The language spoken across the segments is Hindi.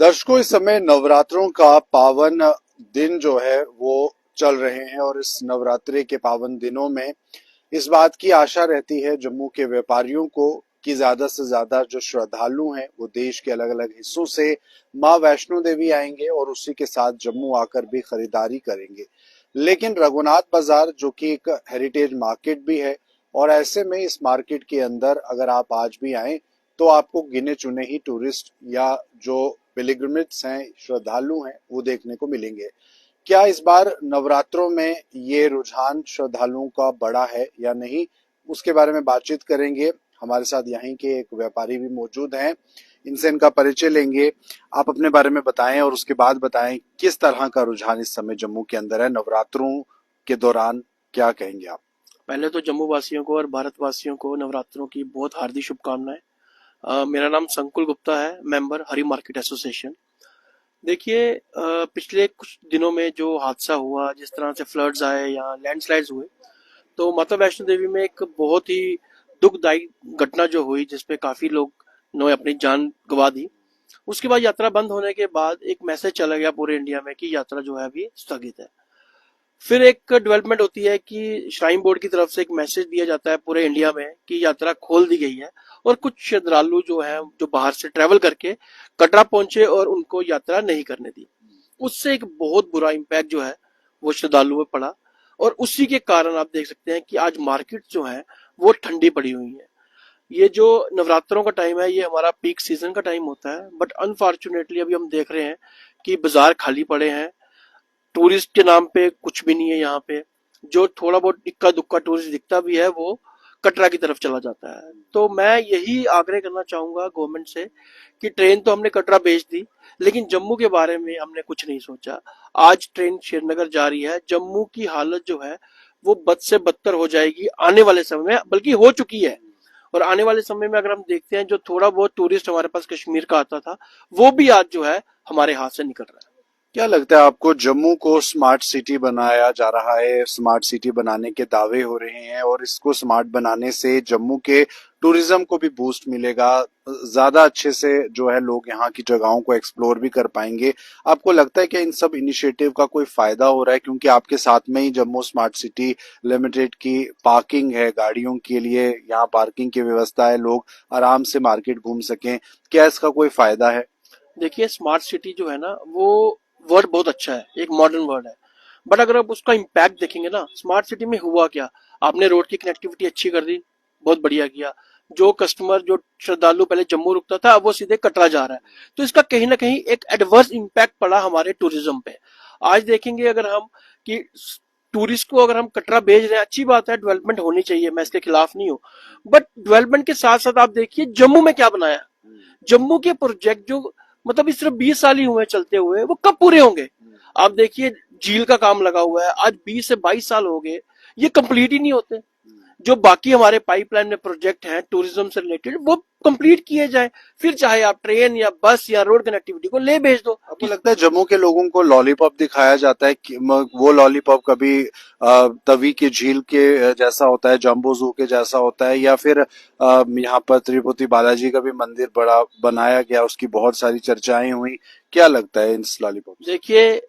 दर्शकों, इस समय नवरात्रों का पावन दिन जो है वो चल रहे हैं और इस नवरात्रि के पावन दिनों में इस बात की आशा रहती है जम्मू के व्यापारियों को कि ज्यादा से ज्यादा जो श्रद्धालु हैं वो देश के अलग अलग हिस्सों से मां वैष्णो देवी आएंगे और उसी के साथ जम्मू आकर भी खरीदारी करेंगे। लेकिन रघुनाथ बाजार जो कि एक हेरिटेज मार्केट भी है और ऐसे में इस मार्केट के अंदर अगर आप आज भी आए तो आपको गिने चुने ही टूरिस्ट या जो पिलग्रिमेज हैं, श्रद्धालु हैं, वो देखने को मिलेंगे। क्या इस बार नवरात्रों में ये रुझान श्रद्धालुओं का बढ़ा है या नहीं, उसके बारे में बातचीत करेंगे। हमारे साथ यहीं के एक व्यापारी भी मौजूद हैं, इनसे इनका परिचय लेंगे। आप अपने बारे में बताएं और उसके बाद बताएं किस तरह का रुझान इस समय जम्मू के अंदर है नवरात्रों के दौरान, क्या कहेंगे आप? पहले तो जम्मू वासियों को और भारतवासियों को नवरात्रों की बहुत हार्दिक शुभकामनाएं। मेरा नाम संकुल गुप्ता है, मेंबर हरी मार्केट एसोसिएशन। देखिए, पिछले कुछ दिनों में जो हादसा हुआ, जिस तरह से फ्लड्स आए या लैंडस्लाइड्स हुए, तो माता वैष्णो देवी में एक बहुत ही दुखदायी घटना जो हुई, जिसपे काफी लोग ने अपनी जान गंवा दी। उसके बाद यात्रा बंद होने के बाद एक मैसेज चला गया पूरे इंडिया में कि यात्रा जो है अभी स्थगित है। फिर एक डेवलपमेंट होती है कि श्राइन बोर्ड की तरफ से एक मैसेज दिया जाता है पूरे इंडिया में कि यात्रा खोल दी गई है, और कुछ श्रद्धालु जो है जो बाहर से ट्रेवल करके कटरा पहुंचे और उनको यात्रा नहीं करने दी। उससे एक बहुत बुरा इम्पैक्ट जो है वो श्रद्धालुओं में पड़ा, और उसी के कारण आप देख सकते हैं कि आज मार्केट जो है वो ठंडी पड़ी हुई है। ये जो नवरात्रों का टाइम है, ये हमारा पीक सीजन का टाइम होता है, बट अनफॉर्चुनेटली अभी हम देख रहे हैं कि बाजार खाली पड़े हैं। टूरिस्ट के नाम पे कुछ भी नहीं है यहाँ पे। जो थोड़ा बहुत इक्का दुक्का टूरिस्ट दिखता भी है वो कटरा की तरफ चला जाता है। तो मैं यही आग्रह करना चाहूंगा गवर्नमेंट से कि ट्रेन तो हमने कटरा भेज दी, लेकिन जम्मू के बारे में हमने कुछ नहीं सोचा। आज ट्रेन श्रीनगर जा रही है, जम्मू की हालत जो है वो बद से बदतर हो जाएगी आने वाले समय में, बल्कि हो चुकी है। और आने वाले समय में अगर हम देखते हैं, जो थोड़ा बहुत टूरिस्ट हमारे पास कश्मीर का आता था, वो भी आज जो है हमारे हाथ से निकल रहा है। क्या लगता है आपको, जम्मू को स्मार्ट सिटी बनाया जा रहा है, स्मार्ट सिटी बनाने के दावे हो रहे हैं और इसको स्मार्ट बनाने से जम्मू के टूरिज्म को भी बूस्ट मिलेगा, ज्यादा अच्छे से जो है लोग यहाँ की जगहों को एक्सप्लोर भी कर पाएंगे। आपको लगता है कि इन सब इनिशिएटिव का कोई फायदा हो रहा है, क्योंकि आपके साथ में ही जम्मू स्मार्ट सिटी लिमिटेड की पार्किंग है, गाड़ियों के लिए यहाँ पार्किंग की व्यवस्था है, लोग आराम से मार्केट घूम सकें, क्या इसका कोई फायदा है? देखिए, स्मार्ट सिटी जो है ना, वो वर्ड बहुत अच्छा है, एक मॉडर्न वर्ड है, बट अगर आप उसका इम्पैक्ट देखेंगे ना, स्मार्ट सिटी में हुआ क्या? आपने रोड की कनेक्टिविटी अच्छी कर दी, बहुत बढ़िया किया। जो कस्टमर, जो श्रद्धालु पहले जम्मू रुकता था, अब वो सीधे कटरा जा रहा है। तो इसका कहीं ना कहीं एक एडवर्स इम्पैक्ट पड़ा हमारे टूरिज्म पे। आज देखेंगे अगर हम कि टूरिस्ट को अगर हम कटरा भेज रहे हैं, अच्छी बात है, डेवलपमेंट होनी चाहिए, मैं इसके खिलाफ नहीं हूँ, बट डेवलपमेंट के साथ साथ आप देखिए जम्मू में क्या बनाया। जम्मू के प्रोजेक्ट जो मतलब इस सिर्फ 20 साल ही हुए चलते हुए, वो कब पूरे होंगे? आप देखिए, झील का काम लगा हुआ है, आज 20 से 22 साल हो गए, ये कंप्लीट ही नहीं होते। जो बाकी हमारे पाइपलाइन में प्रोजेक्ट हैं टूरिज्म से रिलेटेड, वो कंप्लीट किए जाए। फिर चाहे आप ट्रेन या बस या रोड कनेक्टिविटी को ले भेज दो। आपको लगता है जम्मू के लोगों को लॉलीपॉप दिखाया जाता है कि वो लॉलीपॉप कभी तवी की झील के जैसा होता है, जम्बो जू के जैसा होता है, या फिर यहाँ पर तिरुपति बालाजी का भी मंदिर बड़ा बनाया गया, उसकी बहुत सारी चर्चाएं हुई, क्या लगता है इस लॉलीपॉप से? देखिए,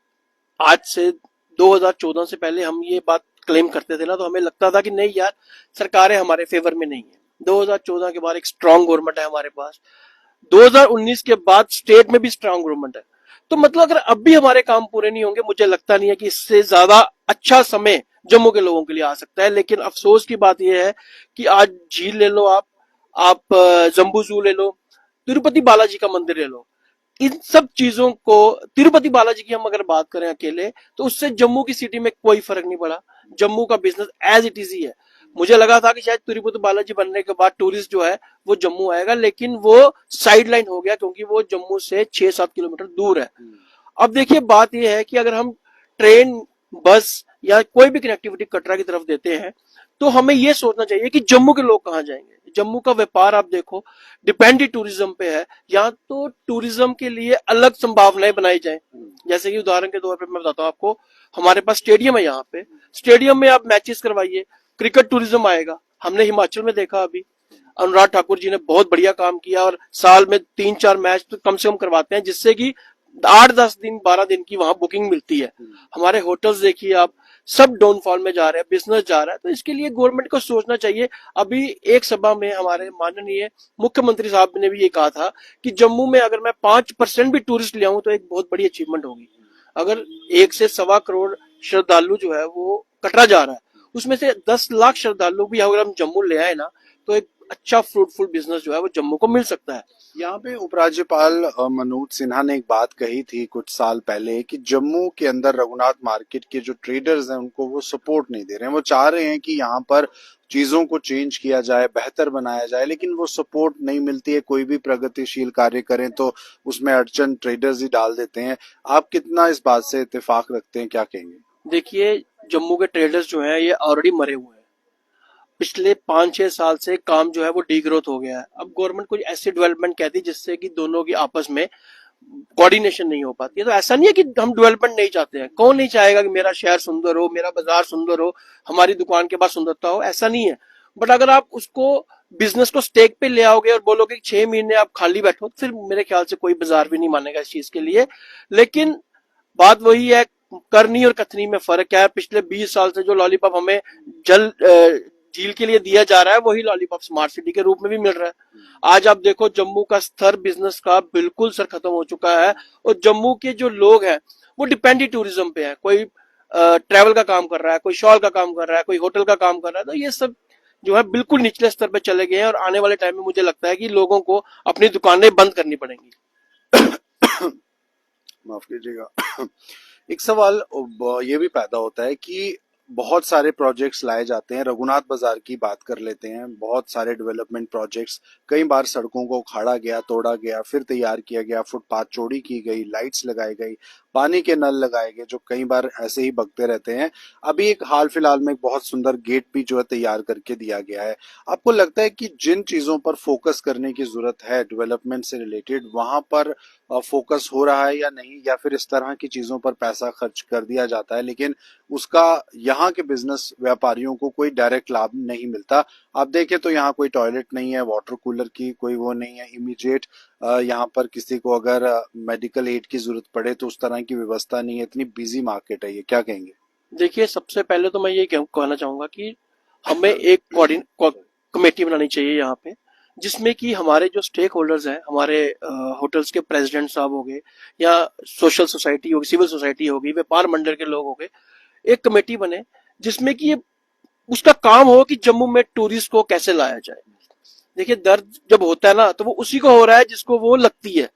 आज से 2014 से पहले हम ये बात क्लेम करते थे ना, तो हमें लगता था कि नहीं यार, सरकारें हमारे फेवर में नहीं है। 2014 के बाद एक स्ट्रांग गवर्नमेंट है हमारे पास, 2019 के बाद स्टेट में भी स्ट्रांग गवर्नमेंट है। तो मतलब अगर अब भी हमारे काम पूरे नहीं होंगे, मुझे लगता नहीं है कि इससे ज्यादा अच्छा समय जम्मू के लोगों के लिए आ सकता है। लेकिन अफसोस की बात यह है कि आज झील ले लो, आप जम्बू जू ले लो, तिरुपति बालाजी का मंदिर ले लो, इन सब चीजों को, तिरुपति बालाजी की हम अगर बात करें अकेले, तो उससे जम्मू की सिटी में कोई फर्क नहीं पड़ा। जम्मू का बिजनेस एज इट इज ही है। मुझे लगा था कि शायद तिरुपति बालाजी बनने के बाद टूरिस्ट जो है वो जम्मू आएगा, लेकिन वो साइड लाइन हो गया, क्योंकि वो जम्मू से 6-7 किलोमीटर दूर है। अब देखिए, बात यह है कि अगर हम ट्रेन, बस या कोई भी कनेक्टिविटी कटरा की तरफ देते हैं, तो हमें यह सोचना चाहिए कि जम्मू के लोग कहाँ जाएंगे। जम्मू का व्यापार आप देखो, डिपेंड ही टूरिज्म पे है। यहाँ तो टूरिज्म के लिए अलग संभावनाएं बनाई जाए। जैसे कि उदाहरण के तौर पे मैं बताता हूँ आपको, हमारे पास स्टेडियम है, यहाँ पे स्टेडियम में आप मैचेस करवाइए, क्रिकेट टूरिज्म आएगा। हमने हिमाचल में देखा अभी, अनुराग ठाकुर जी ने बहुत बढ़िया काम किया और साल में 3-4 मैच तो कम से कम करवाते हैं, जिससे कि 8-10 दिन 12 दिन की वहां बुकिंग मिलती है। हमारे होटल्स देखिए आप, सब डाउनफॉल में जा रहे हैं, बिजनेस जा रहा है, तो इसके लिए गवर्नमेंट को सोचना चाहिए। अभी एक सभा में हमारे माननीय मुख्यमंत्री साहब ने भी ये कहा था कि जम्मू में अगर मैं 5% भी टूरिस्ट ले आऊं तो एक बहुत बड़ी अचीवमेंट होगी। अगर 1 से 1.25 करोड़ श्रद्धालु जो है वो कटरा जा रहा है, उसमें से 10 लाख श्रद्धालु भी अगर हम जम्मू ले आए ना, तो एक अच्छा फ्रूटफुल बिजनेस जो है वो जम्मू को मिल सकता है। यहाँ पे उपराज्यपाल मनोज सिन्हा ने एक बात कही थी कुछ साल पहले कि जम्मू के अंदर रघुनाथ मार्केट के जो ट्रेडर्स हैं उनको वो सपोर्ट नहीं दे रहे हैं। वो चाह रहे हैं कि यहाँ पर चीजों को चेंज किया जाए, बेहतर बनाया जाए, लेकिन वो सपोर्ट नहीं मिलती है। कोई भी प्रगतिशील कार्य करें तो उसमें अड़चन ट्रेडर्स ही डाल देते हैं। आप कितना इस बात से इत्तेफाक रखते हैं, क्या कहेंगे? देखिए, जम्मू के ट्रेडर्स जो हैं ये ऑलरेडी मरे हुए हैं। पिछले 5-6 साल से काम जो है वो डीग्रोथ हो गया है। अब गवर्नमेंट कुछ ऐसी डेवलपमेंट कहती है जिससे कि दोनों की आपस में कोऑर्डिनेशन नहीं हो पाती है। तो ऐसा नहीं है कि हम डेवलपमेंट नहीं चाहते हैं, कौन नहीं चाहेगा कि मेरा शहर सुंदर हो, मेरा बाजार सुंदर हो, हमारी दुकान के पास सुंदरता हो, ऐसा नहीं है। बट अगर आप उसको बिजनेस को स्टेक पे ले आओगे और बोलोगे 6 महीने आप खाली बैठो, तो फिर मेरे ख्याल से कोई बाजार भी नहीं मानेगा इस चीज के लिए। लेकिन बात वही है, करनी और कथनी में फर्क क्या है। पिछले 20 साल से जो लॉलीपॉप हमें जल झील के लिए दिया जा रहा है, वही लॉलीपॉप स्मार्ट सिटी के रूप में भी मिल रहा है। आज आप देखो, जम्मू का स्तर बिजनेस का बिल्कुल सर खत्म हो चुका है, और जम्मू के जो लोग हैं वो डिपेंड ही टूरिज्म पे है। कोई ट्रैवल का काम कर रहा है, कोई शॉल का काम कर रहा है, कोई होटल का काम कर रहा है। तो ये सब जो है बिल्कुल निचले स्तर पे चले गए हैं, और आने वाले टाइम में मुझे लगता है कि लोगों को अपनी दुकानें बंद करनी पड़ेंगी। माफ कीजिएगा। एक सवाल ये भी पैदा होता है कि बहुत सारे प्रोजेक्ट्स लाए जाते हैं। रघुनाथ बाजार की बात कर लेते हैं, बहुत सारे डेवलपमेंट प्रोजेक्ट्स, कई बार सड़कों को उखाड़ा गया, तोड़ा गया, फिर तैयार किया गया, फुटपाथ चौड़ी की गई, लाइट्स लगाई गई, पानी के नल लगाए गए जो कई बार ऐसे ही बगते रहते हैं। अभी एक हाल फिलहाल में एक बहुत सुंदर गेट भी जो है तैयार करके दिया गया है। आपको लगता है कि जिन चीजों पर फोकस करने की जरूरत है डेवलपमेंट से रिलेटेड, वहां पर फोकस हो रहा है या नहीं, या फिर इस तरह की चीजों पर पैसा खर्च कर दिया जाता है लेकिन उसका यहाँ के बिजनेस व्यापारियों को कोई डायरेक्ट लाभ नहीं मिलता? आप देखें तो यहाँ कोई टॉयलेट नहीं है, वाटर कूलर की कोई वो नहीं है, इमीडिएट यहाँ पर किसी को अगर मेडिकल एड की जरूरत पड़े तो उस तरह की व्यवस्था नहीं है। इतनी बिजी मार्केट है ये, क्या कहेंगे? देखिए, सबसे पहले तो मैं ये कहना चाहूंगा कि हमें एक कमेटी बनानी चाहिए यहाँ पे, जिसमें कि हमारे जो स्टेक होल्डर्स हैं, हमारे होटल्स के प्रेसिडेंट साहब हो गए, या सोशल सोसाइटी होगी, सिविल सोसाइटी होगी, व्यापार मंडल के लोग हो गए, एक कमेटी बने जिसमें कि ये उसका काम हो कि जम्मू में टूरिस्ट को कैसे लाया जाए। देखिए, दर्द जब होता है ना, तो वो उसी को हो रहा है जिसको वो लगती है।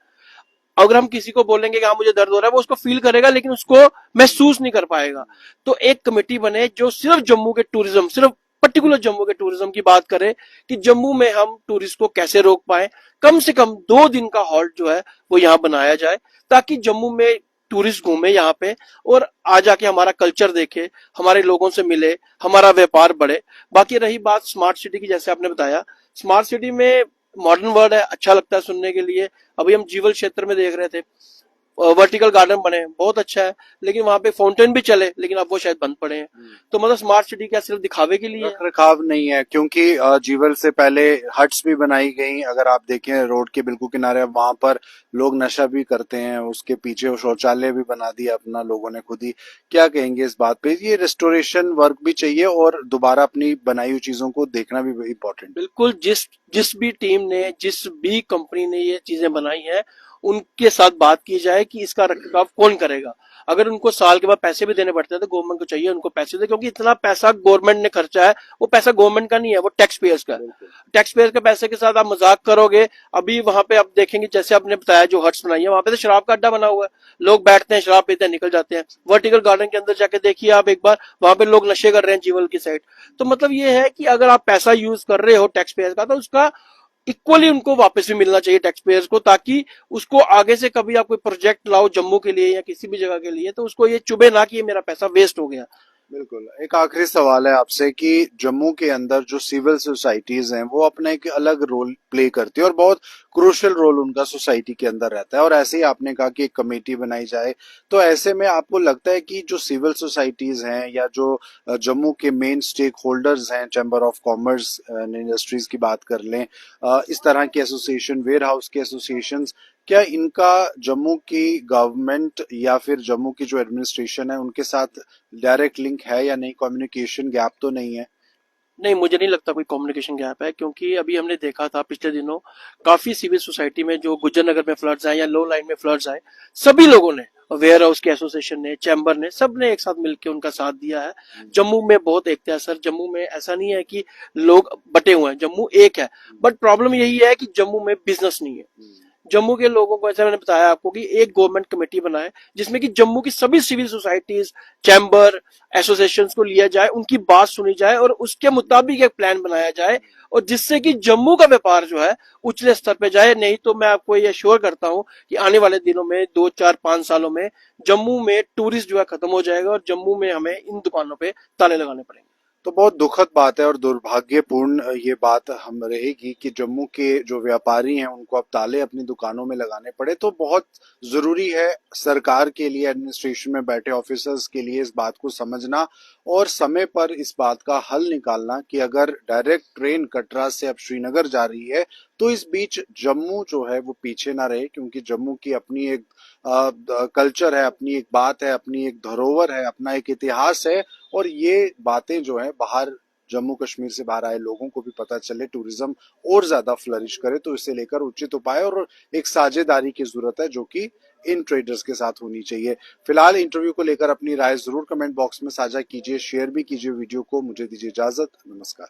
अगर हम किसी को बोलेंगे कि हाँ मुझे दर्द हो रहा है, वो उसको फील करेगा लेकिन उसको महसूस नहीं कर पाएगा। तो एक कमेटी बने जो सिर्फ जम्मू के टूरिज्म, सिर्फ पर्टिकुलर जम्मू के टूरिज्म की बात करे कि जम्मू में हम टूरिस्ट को कैसे रोक पाए। कम से कम 2 दिन का हॉल्ट जो है वो यहाँ बनाया जाए, ताकि जम्मू में टूरिस्ट घूमे यहाँ पे और आ जाके हमारा कल्चर देखे, हमारे लोगों से मिले, हमारा व्यापार बढ़े। बाकी रही बात स्मार्ट सिटी की, जैसे आपने बताया, स्मार्ट सिटी में मॉडर्न वर्ड है, अच्छा लगता है सुनने के लिए। अभी हम जीवल क्षेत्र में देख रहे थे, वर्टिकल गार्डन बने, बहुत अच्छा है, लेकिन वहां पे फाउंटेन भी चले, लेकिन अब वो शायद बंद पड़े हैं। तो मतलब स्मार्ट सिटी क्या सिर्फ दिखावे के लिए? रख रखाव नहीं है, क्योंकि जीवल से पहले हट्स भी बनाई गई। अगर आप देखें रोड के बिल्कुल किनारे, वहां पर लोग नशा भी करते हैं, उसके पीछे शौचालय भी बना दिया अपना लोगों ने खुद ही। क्या कहेंगे इस बात पे? ये रेस्टोरेशन वर्क भी चाहिए और दोबारा अपनी बनाई हुई चीजों को देखना भी इम्पोर्टेंट। बिल्कुल, जिस जिस भी टीम ने, जिस भी कंपनी ने ये चीजें बनाई हैं, उनके साथ बात की जाए कि इसका रखरखाव कौन करेगा। अगर उनको साल के बाद पैसे भी देने पड़ते हैं तो गवर्नमेंट को चाहिए उनको पैसे दे, क्योंकि इतना पैसा गवर्नमेंट ने खर्चा है, वो पैसा गवर्नमेंट का नहीं है, वो टैक्स पेयर्स का है। टैक्स पेयर के पैसे के साथ आप मजाक करोगे। अभी वहां पे आप देखेंगे, जैसे आपने बताया जो हट्स बनाई है, वहां पे तो शराब का अड्डा बना हुआ है, लोग बैठते हैं, शराब पीते हैं, निकल जाते हैं। वर्टिकल गार्डन के अंदर जाके देखिए आप एक बार, वहां पे लोग नशे कर रहे हैं जीवल की साइड। तो मतलब ये है कि अगर आप पैसा यूज कर रहे हो टैक्स पेयर का, तो उसका इक्वली उनको वापस भी मिलना चाहिए टैक्स पेयर्स को, ताकि उसको आगे से कभी आप कोई प्रोजेक्ट लाओ जम्मू के लिए या किसी भी जगह के लिए, तो उसको ये चुभे ना कि ये मेरा पैसा वेस्ट हो गया। बिल्कुल। एक आखिरी सवाल है आपसे कि जम्मू के अंदर जो सिविल सोसाइटीज हैं वो अपना एक अलग रोल प्ले करती है और बहुत क्रूशियल रोल उनका सोसाइटी के अंदर रहता है, और ऐसे ही आपने कहा कि एक कमेटी बनाई जाए, तो ऐसे में आपको लगता है कि जो सिविल सोसाइटीज हैं या जो जम्मू के मेन स्टेक होल्डर्स हैं, chamber of commerce and industries की बात कर लें, इस तरह के एसोसिएशन, वेयर हाउस के एसोसिएशन, क्या इनका जम्मू की गवर्नमेंट या फिर जम्मू की जो एडमिनिस्ट्रेशन है उनके साथ डायरेक्ट लिंक है या नहीं? कम्युनिकेशन गैप तो नहीं है? नहीं, मुझे नहीं लगता कोई कम्युनिकेशन गैप है, क्योंकि अभी हमने देखा था पिछले दिनों काफी सिविल सोसाइटी में जो गुज्जर नगर में फ्लड्स आए या लो लाइन में फ्लड्स आए, सभी लोगों ने, वेयर हाउस के एसोसिएशन ने, चैम्बर ने, सब ने एक साथ मिलकर उनका साथ दिया है। जम्मू में बहुत एकता है सर, जम्मू में ऐसा नहीं है कि लोग बटे हुए हैं, जम्मू एक है। बट प्रॉब्लम यही है कि जम्मू में बिजनेस नहीं है। जम्मू के लोगों को, ऐसा मैंने बताया आपको, कि एक गवर्नमेंट कमेटी बनाए जिसमें कि जम्मू की सभी सिविल सोसाइटीज, चैम्बर, एसोसिएशन को लिया जाए, उनकी बात सुनी जाए और उसके मुताबिक एक प्लान बनाया जाए, और जिससे कि जम्मू का व्यापार जो है उछले स्तर पे जाए। नहीं तो मैं आपको ये श्योर करता हूं कि आने वाले दिनों में 2 4 5 सालों में जम्मू में टूरिस्ट जो है खत्म हो जाएगा और जम्मू में हमें इन दुकानों पे ताले लगाने पड़ेंगे। तो बहुत दुखद बात है और दुर्भाग्यपूर्ण ये बात हम रहेगी कि जम्मू के जो व्यापारी हैं उनको अब ताले अपनी दुकानों में लगाने पड़े। तो बहुत जरूरी है सरकार के लिए, एडमिनिस्ट्रेशन में बैठे ऑफिसर्स के लिए इस बात को समझना और समय पर इस बात का हल निकालना कि अगर डायरेक्ट ट्रेन कटरा से अब श्रीनगर जा रही है तो इस बीच जम्मू जो है वो पीछे ना रहे, क्योंकि जम्मू की अपनी एक कल्चर है, अपनी एक बात है, अपनी एक धरोहर है, अपना एक इतिहास है, और ये बातें जो है बाहर, जम्मू कश्मीर से बाहर आए लोगों को भी पता चले, टूरिज्म और ज्यादा फ्लरिश करे। तो इसे लेकर उचित उपाय और एक साझेदारी की जरूरत है जो कि इन ट्रेडर्स के साथ होनी चाहिए। फिलहाल इंटरव्यू को लेकर अपनी राय जरूर कमेंट बॉक्स में साझा कीजिए, शेयर भी कीजिए वीडियो को। मुझे दीजिए इजाजत, नमस्कार।